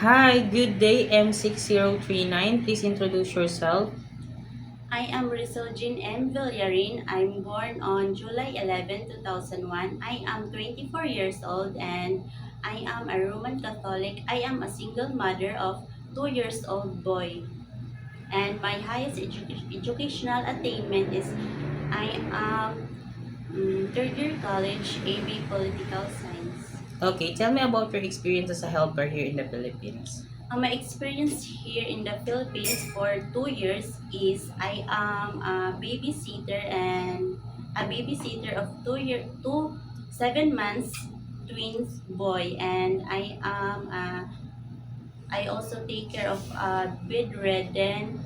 Hi, good day M6039. Please introduce yourself. I am Rizal M. Villarin. I'm born on July 11, 2001. I am 24 years old and I am a Roman Catholic. I am a single mother of 2 years old boy. And my highest educational attainment is I am third year college AB Political Science. Okay, tell me about your experience as a helper here in the Philippines. My experience here in the Philippines for 2 years is I am a babysitter and a babysitter of 7 months twins boy, and I also take care of a bedridden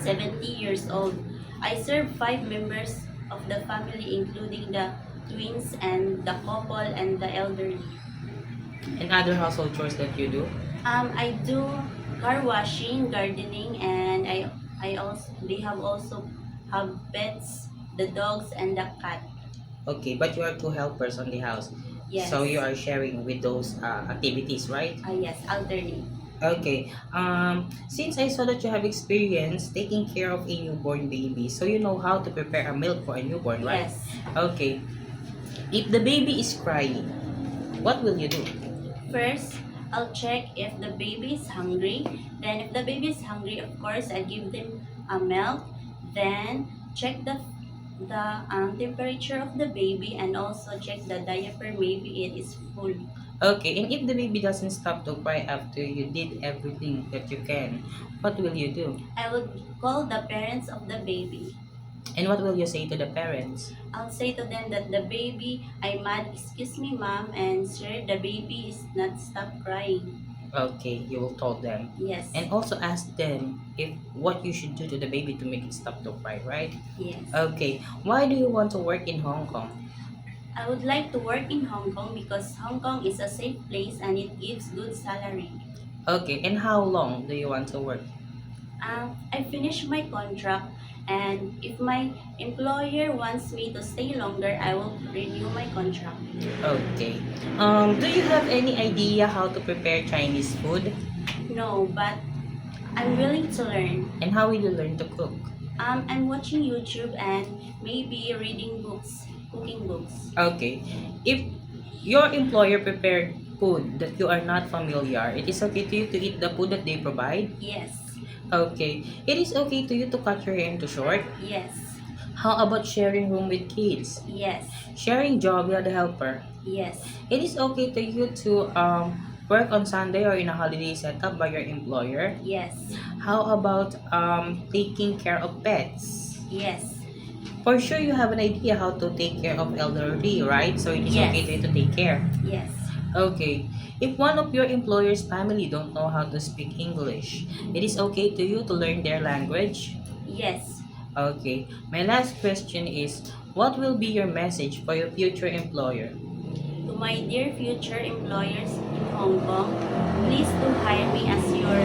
70 years old. I serve 5 members of the family including the twins and the couple and the elderly. And other household chores that you do? I do car washing, gardening, and I also they have also have pets, the dogs and the cat. Okay, but you are two helpers on the house. Yes. So you are sharing with those activities, right? Yes, alternate. Okay. Since I saw that you have experience taking care of a newborn baby, so you know how to prepare a milk for a newborn, right? Yes. Okay. If the baby is crying, what will you do? First, I'll check if the baby is hungry. Then if the baby is hungry, of course, I give them a milk. Then check the temperature of the baby and also check the diaper. Maybe it is full. Okay, and if the baby doesn't stop to cry after you did everything that you can, what will you do? I would call the parents of the baby. And what will you say to the parents? I'll say to them that the baby, I'm mad, excuse me ma'am, and sir, the baby is not stop crying. Okay, you will tell them. Yes. And also ask them if what you should do to the baby to make it stop to cry, right? Yes. Okay, why do you want to work in Hong Kong? I would like to work in Hong Kong because Hong Kong is a safe place and it gives good salary. Okay, and how long do you want to work? I finished my contract, and if my employer wants me to stay longer, I will renew my contract. Okay. Do you have any idea how to prepare Chinese food? No, but I'm willing to learn. And how will you learn to cook? I'm watching YouTube and maybe reading books, cooking books. Okay. If your employer prepared food that you are not familiar, it is okay to you to eat the food that they provide? Yes, Okay. It is okay to you to cut your hair into short? yes, How about sharing room with kids? yes, Sharing job with a helper? yes, It is okay to you to work on Sunday or in a holiday setup by your employer? yes, How about taking care of pets? yes, For sure you have an idea how to take care of elderly, right? So it is okay yes, to you to take care. yes. Okay. If one of your employer's family don't know how to speak English, it is okay to you to learn their language? Yes. Okay. My last question is, what will be your message for your future employer? To my dear future employers in Hong Kong, please do hire me as your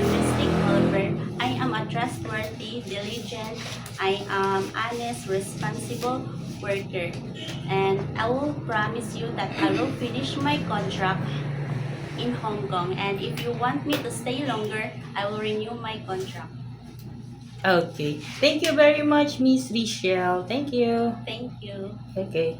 domestic helper. I am a trustworthy, diligent, I am honest, responsible worker. And I will promise you that I will finish my contract in Hong Kong. And if you want me to stay longer, I will renew my contract. Okay. Thank you very much, Miss Richelle. Thank you. Thank you. Okay.